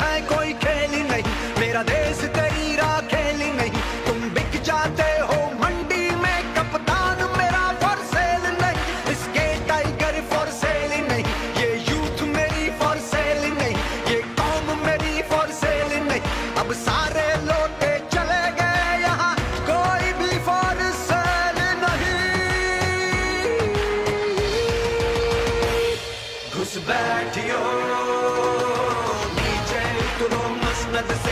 है कोई खेल नहीं, मेरा देश तेरी राखेल नहीं। तुम बिक जाते हो मंडी में कप्तान, मेरा फॉर सेल नहीं। इसके टाइगर फॉर सेल नहीं, ये यूथ मेरी फॉर सेल नहीं, ये कौम मेरी फॉर सेल नहीं। अब सारे लौटे चले गए यहाँ, कोई भी फॉर सेल नहीं। घुस बैठियो नीचे उतरो मसनद से,